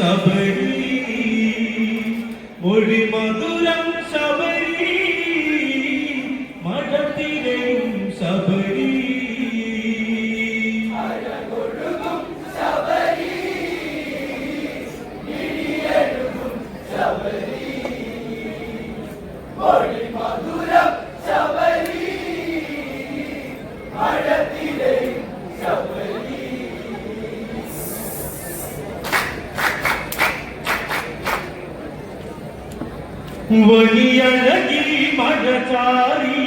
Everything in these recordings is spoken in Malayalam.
ശബരി മൊഴി മധുരം ശബരി മഴത്തിരയും ശബരി വലിയഴകി മഴചാരി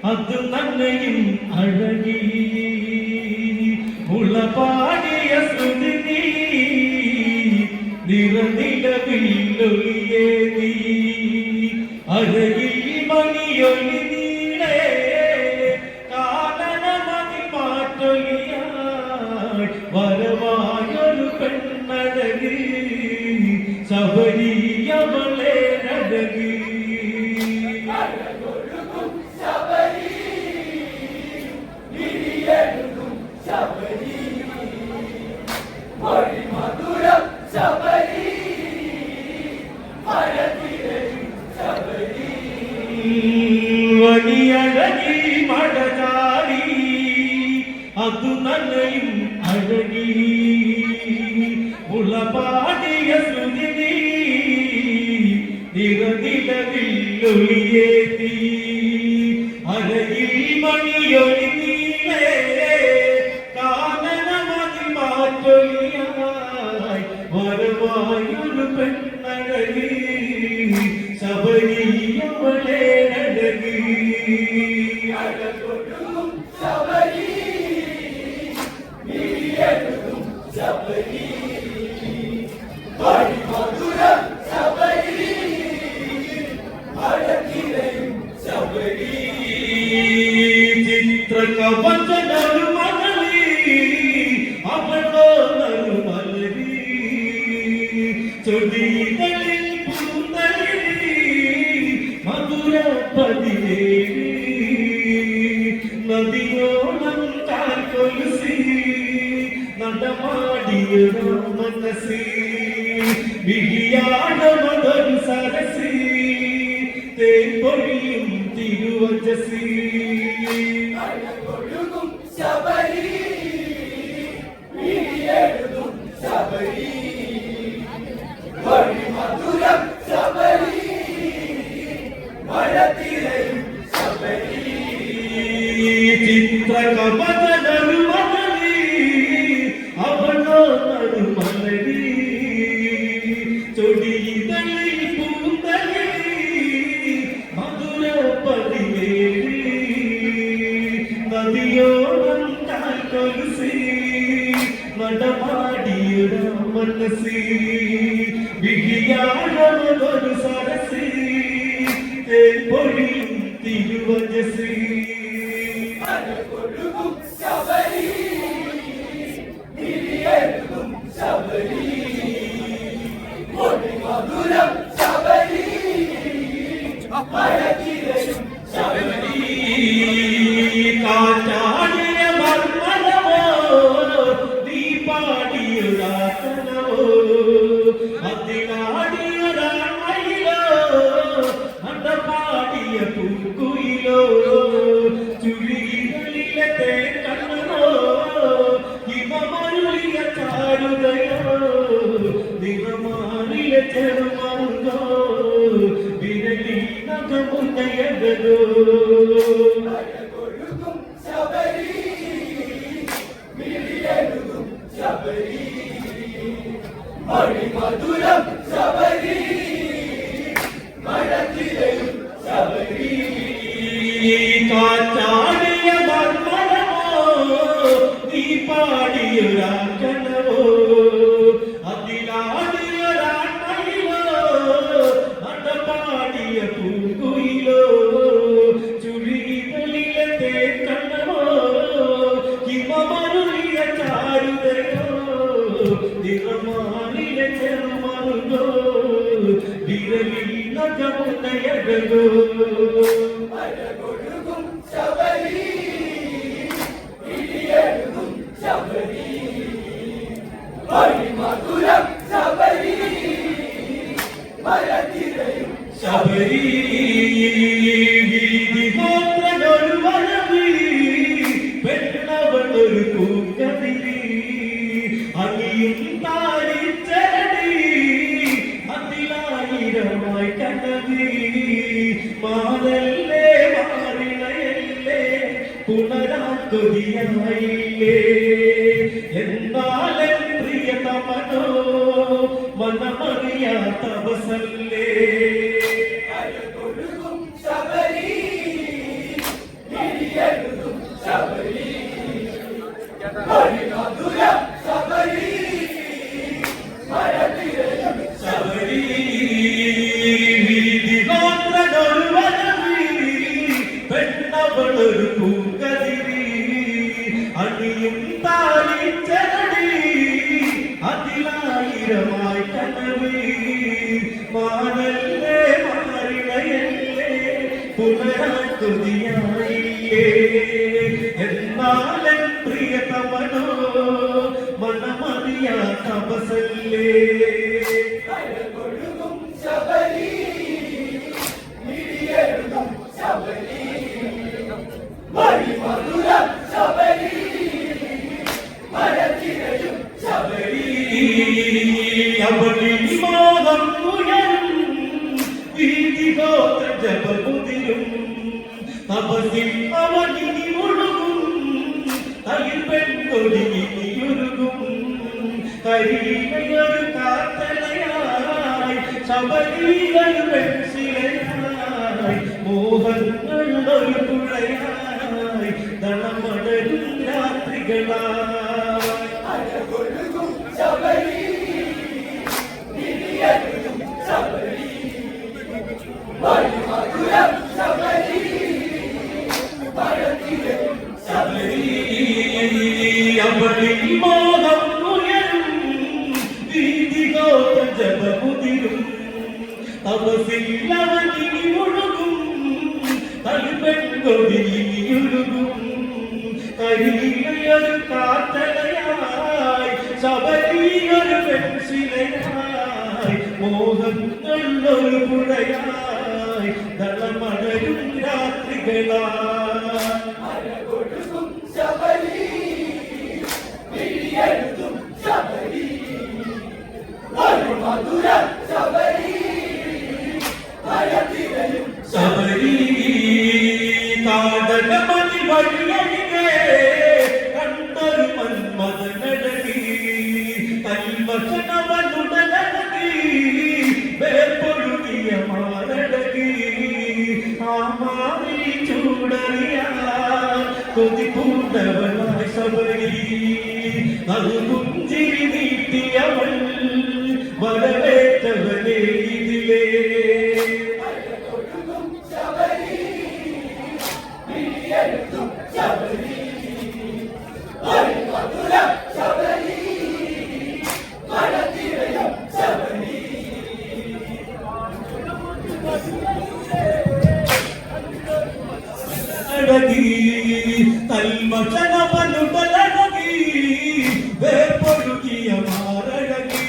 അത് നന്നയും അഴകി ഉളപാടിയ സുദിനി നിറനിലവില്ലൊളിയേ നീ അഴകിൽ മണിയൊലി നീളേ കാനനമതി മാറ്റൊലിയായി വരവായൊരു പെണ്ണഴകി ശബരിയവളെ നഴകി വലിയഴകി മഴചാരി അതു നനയും അഴകി ഉളപാടിയ സുദിനി നിറനിലവില്ലൊളിയേ നീ അഴകിൽ മണിയൊലി നീളേ കാനനമതി മാറ്റൊലിയായി വരവായൊരു പെണ്ണഴകി ശബരിയവളെ നഴകി ചിത്രകവചനൊരു മകളി അവളോ നറുമലരി ചൊടികളിൽ പൂന്തലി മധുര പതിവേലി നദിയോളം കാൽക്കൊലുസി നടമാടിയൊരു മനസി വിളിയാടമതൊരു സരസി തേപ്പൊഴിയും തിരുവചസി ചിത്രകവചനൊരു മകളി അവളോ നറുമലരി ചൊടികളിൽ പൂന്തലി മധുര പതിവേലി നദിയോളം കാൽക്കൊലുസി നടമാടിയൊരു മനസി വിളിയാടമതൊരു സരസി തേപ്പൊഴിയും തിരുവചസി കാറ്റാടിയ മർമ്മനമോ നീ പാടിയൊരാസനമോ അതിനാടിയൊരാമയിലോ അണ്ട പാടിയ പൂക്കുയിലോ ചുഴികളിലെ തേക്കണ്ണോ ഹിമമരുളിയ ചാരുതയോ നിറമാറിയ ചെറുമറുകോ വിരലി നഖമുന്നയതോ മധുരം ശബരി മഴത്തിരയും ശബരി കാറ്റാടിയ മർമ്മനമോ നീ പാടിയൊരാക്കണമോ അതിലാടിയൊരാൺമയിലോ നടപാടിയ പൂങ്കുയിലോ ചുഴികളിലെ തേക്കണ്ണമോ ഹിമമരുളിയ ചാരുതയോ നിറമാറിലെ ചെറുമറുകോ വിരലിൽ നഖമുന്നയതോ ശബരി ശബരി മധുരം ശബരി വീതിമാത്രനൊരു വരവി പെണ്ണവളൊരു പൂങ്കതിരി അങ്ങിയും താരിച്ചരടി അതിലായിരമായി കനവി മാതല്ലേ മാറിളയല്ലേ പുനരാക്കൊതിയായില്ലേ എന്നാലും പ്രിയതമനോ മനമറിയാത്ത ബസല്ലേ അഴകൊഴുകും ശബരി മിഴിയെഴുതും ശബരി മണിമധുരം ശബരി മഴതിരയും ശബരി വീതിമാത്രനൊരു വരവി പെണ്ണവളൊരു പൂങ്കതിരി അണിയും താലിച്ചരടി അതിലായിരമായി കനവി മാനല്ലേ മാറിളയല്ലേ പുനരാക്കൊതിയായില്ലേ എന്നാലും പ്രിയതമനോ മനമറിയാത്ത ബസല്ലേ അഴകൊഴുകും ശബരി മിഴിയെഴുതും ശബരി മണിമധുരം ശബരി മഴതിരയും ശബരി അവളിൽ മോഹം ഉയരും വീതികോത്ര ജപമുതിരും തപസിൽ അവനിനി ഒഴുകും തയിൽ പെൺകൊടിയൊരുകും കരിയിലൊരു കാത്തലയായി ശബരിയൊരു പെൺശിലയായി മോഹങ്ങളൊരു പുഴയായി ദളമടരും രാത്രികളായി അഴകൊഴുകും ശബരി മിഴിയെഴുതും ശബരി മണിമധുരം ശബരി മഴതിരയും ശബരി അവളിൽ മോഹം ഉയരും വീതികോത്ര ജപമുതിരും തപസിൽ അവനിനി ഒഴുകും തൽപെൺകൊടിയൊഴുകും കരിയിലൊരു കാത്തലയായി ശബരിയൊരു പെൺശിലയായി മോഹങ്ങളൊരു പുഴയായി ദളമടരും രാത്രികളായി അഴകൊഴുകും ശബരി മിഴിയെഴുതും ശബരി മണിമധുരം ശബരി മഴതിരയും ശബരി കാടകമതി വഴിയഴികെ കണ്ടൊരു മന്മഥനഴകി കൽമഷനവനുടലഴകി വേർപ്പൊഴുകിയ മാരഴകി ആ മാറി ചൂടറിയാൻ കൊതിപൂണ്ടവനായി ശബരി നൽകുഞ്ചിരി നീട്ടിയവൾ വരവേറ്റവനെ ഇതിലേ അഴകൊഴുകും ശബരി മിഴിയെഴുതും ശബരി മണിമധുരം ശബരി മഴതിരയും ശബരി അഴകി തൽമഷനവനുടലഴകി വേർപ്പൊഴുകിയ മാരഴകി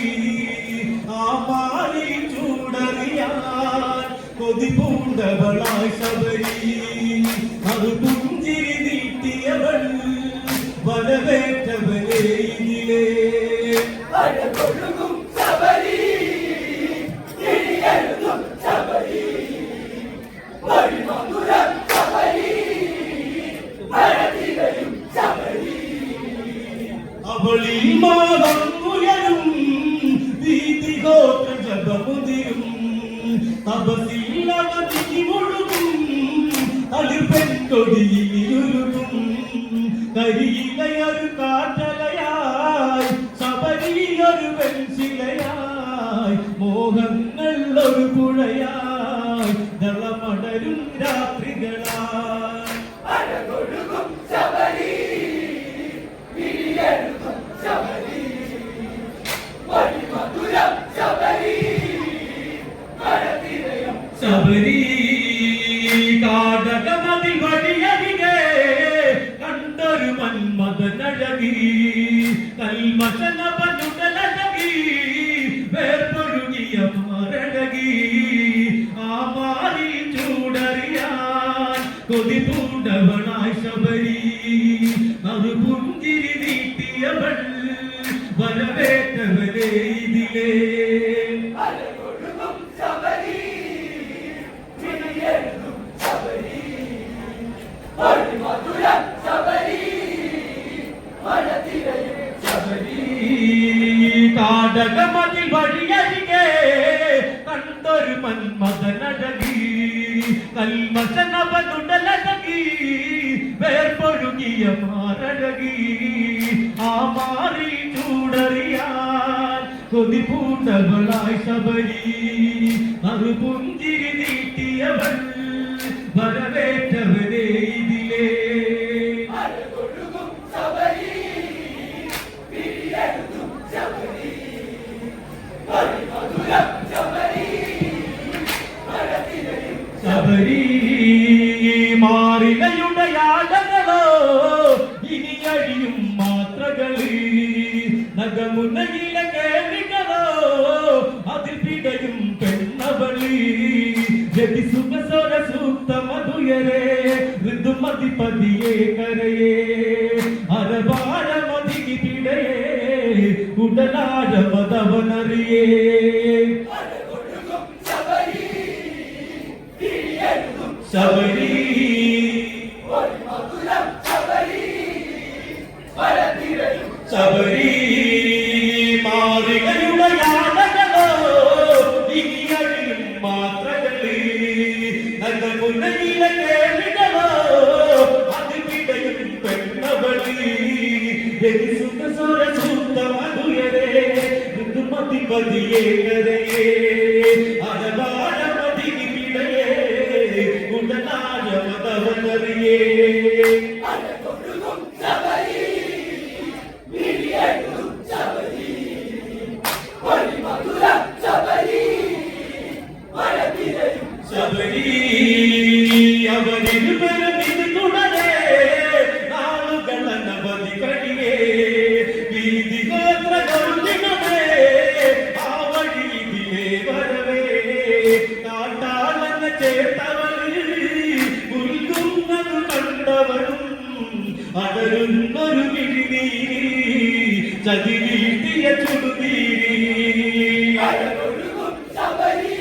ആ മാറി ചൂടറിയാൻ കൊതിപൂണ്ടവളായി ശബരി അത് പുഞ്ചിരി നീട്ടിയവൾ വരവേറ്റവനെ ഇതിലേ അഴകൊഴുകും ശബരി മിഴിയെഴുതും ശബരി മണിമധുരം ശബരി മഴതിരയും ശബരി അവളിൽ മോഹം ഉയരും വീതികോത്ര ജപമുതിരും തപസിൽ അവനിനി ഒഴുകും തളിർപ്പെൺകൊടിയൊരുകും കരിയിലയൊരു കാട്ടലയായി ശബരിയൊരു പെൺശിലയായി മോഹങ്ങൾ ഒരു പുഴയായി ദളമടരും രാത്രികളായി അഴകൊഴുകും ശബരി മിഴിയെഴുതും ശബരി മണിമധുരം ശബരി മഴതിരയും ശബരി കാടകമതി വഴിയരികെ കണ്ടൊരു മന്മഥനഴകി കൽമഷനവനുടലഴകി വേർപ്പൊഴുകിയ മാരഴകി ആ നീട്ടിയവൾ വരവേറ്റവരെ ഇതിലേ അരകൊഴുകും ശബരി വിളിയെഴുതും ശബരി മധുരം ശബരി മഴതിരയും ശബരി കാടകമതിൽ വഴിയരികെ കണ്ടൊരു മന്മഥനഴകി കൽമശനവനുടലഴകി വേർപ്പൊഴുകിയ മാറഴകി ആ മാറി ചൂടറിയാൻ കൊതി പൂണ്ടവളായി ശബരി അറുപുഞ്ചിരി നീട്ടിയവൾ വരവേറ്റവരെ ഇതിലേ അരകൊഴുകും ശബരി വിളിയെഴുതും ശബരി മധുരം ശബരി മഴതിരയും ശബരി മാറിലയുടെ യാടകളോ ഇനി അഴിയും മാത്രകളി നഗമുനയിലെ കേളികളോ അതിൽ പിടയും പെണ്ണവളി ജതി സുഖസ്വര സൂക്ത മധുയരേ ഋതുമതി പതിയെ കരയേ അരപാഴമതി പിടയേ ഉടലാഴമതവനറിയേ അരകൊഴുകും ശബരി വിളിയെഴുതും ശബരി മധുരം ശബരി മഴതിരയും ശബരി മാറികളുടെ യാതകളോ ഇനി അഴിയും മാത്രകളി നഗമുനയിലെ കേളികളോ അതിൽ പിടയും പെണ്ണവളി സുഖസുര സൂക്ത മധുയരേ ഋതുമതി പതിയെ കരയേ അരവാഴമതി പിടയേ ഉടനാഴമതവനറിയേ അരകൊഴുകും ശബരി വിളിയെഴുതും ശബരി മധുരം ശബരി മഴതിരയും ശബരി അവരിൽ പെരുമിത് തുടരേ നാളുകൾ അനവധി കഴിയേ വീതി ഗോത്രഗൗരിമേ ആ വഴിയിലേ വരവേ കാട്ടാളന ചേർത്തവര് ഉൽകുന്നത് കണ്ടവരും അടരുന്നൊരു വിഴിനീരി ചതി വീട്ടിയ ചുടുതീരി അരകൊഴുകും ശബരി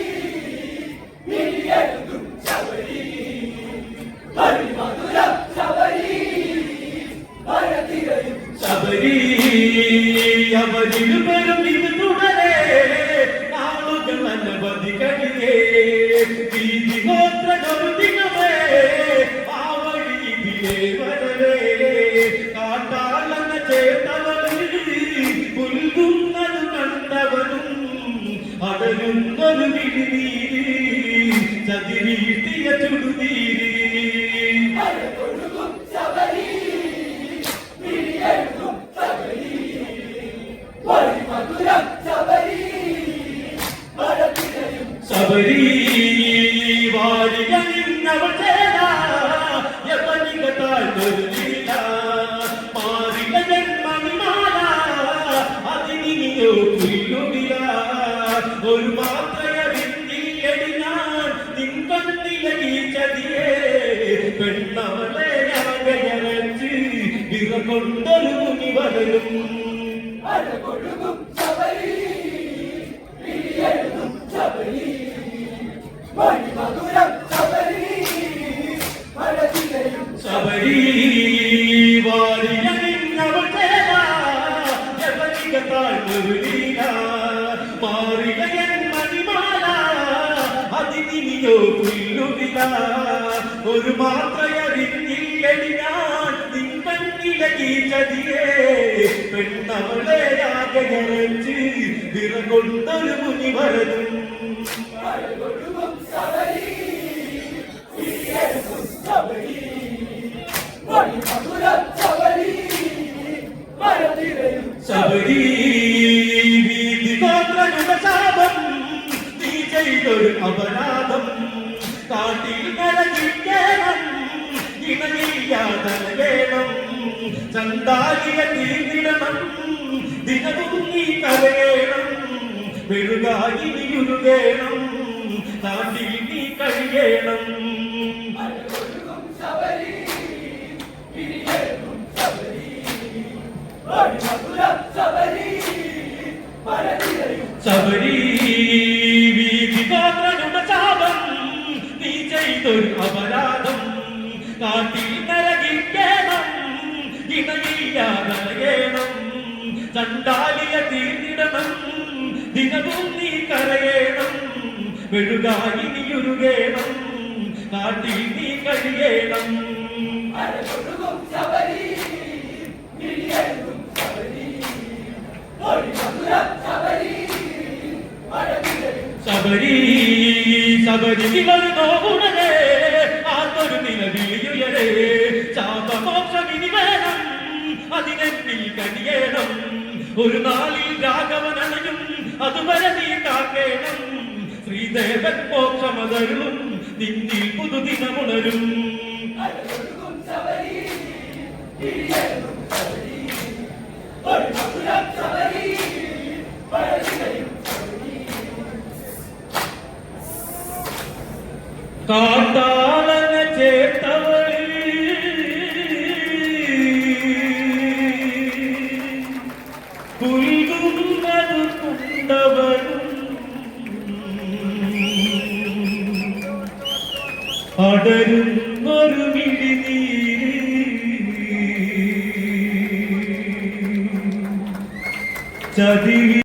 വിളിയെഴുതും ശബരി മധുരം ശബരി മഴതിരയും ശബരി അവരിൽ പെരും ഇത് തുടരേ നാളുകൾ അനവധി കഴിയേ വീതി ഗോത്രഗൗരിമേ ആ വഴിയിലേ വരവേ കാട്ടാളന ചേർത്തവര് പുൽകുന്നത് കണ്ടവരും അടരുന്നൊരു വിഴിനീരി ചതി വീട്ടിയ ചുടുതീരി അരകൊഴുകും ശബരി വിളിയെഴുതും ശബരി മധുരം ശബരി മഴതിരയും ശബരി വാരിയവൾ ചേരാ യവനിക താഴ്ന്നൊരുമില്ല മാറിയ ജന്മനിമാല അതിനിയോ പുല്ലുമില്ല ഒരു മാത്രയറിഞ്ഞില്ലടി ഞാൻ നിൻകൊണ്ടിലെ ഈ ചതിയേ പെണ്ണവളെ ആകയരച്ച് വിറകൊണ്ടൊരു മുനി വളരും അരകൊഴുകും ശബരി വിളിയെഴുതും ശബരി മധുരം ശബരി മഴതിരയും ശബരി വാരിയവൾ ചേരാ യവനിക താഴ്ന്നൊരുമില്ല മാറിയ ജന്മനിമാല അതിനിയോ പുല്ലുമില്ല ഒരു മാത്രയറിഞ്ഞില്ലടി ഞാൻ നിൻകണ്ണിലെ ഈ ചതിയേ പെണ്ണവളെ ആകയരച്ച് വിറകൊണ്ടൊരു മുനി വരതും അരകൊഴുകും ശബരി വിളിയെഴുതും ശബരി മധുരം ശബരി മഴതിരയും ശബരി വീതി ഗോത്രയുടെ ശാപം നീ ചെയ്തൊരു അപരാധം കാട്ടിൽ കരകിക്കണം ഇണയില്ലാതെ വേണം ചന്താലിയ തീർന്നിടണം ദിനവും നീ കരയണം വെറുകായി നീ ഉരുകേണം താണ്ടിൽ നീ കഴിയണം അരകൊഴുകും ശബരി വിളിയെഴുതും ശബരി പടിമധുരം ശബരി പരതിരയും ശബരി വീതി ഗോത്രരുടെ ശാപം നീ ചെയ്തൊരു അപരാധം കാട്ടിൽ നരകിക്കണം ഇണയില്ലാതയണം ചണ്ടാലിയ തീർന്നിടണം ദിനവും നീ കരയണം വെഴുകായി നീയുരുകേണം കാട്ടിൽ നീ കഴിയണം അരകൊഴുകും ശബരി മിഴിയെഴുതും ശബരി പടിമധുരം ശബരി പരതിരയും ശബരി ശബരി നിലവിനോടേ ആത്തൊരു നിലവിളിയുയരേ ശാപമോക്ഷമിനി വേണം അതിനെന്നിൽ കനിയേണം ഒരു നാളിൽ രാഘവനണയും അതുവരെ നീ കാക്കേണം ശ്രീദേവൻ മോക്ഷമതരുളും നിന്നിൽ പുതുദിനമുണരും അരകൊഴുകും ശബരി മിഴിയെഴുതും ശബരി പടിമധുരം ശബരി പരതിരയും കാട്ടാളന ചേർത്തവളി പുൽകുന്നതു കൊണ്ടവളും അടരുന്നൊരു വിഴിനീര് ചതിവി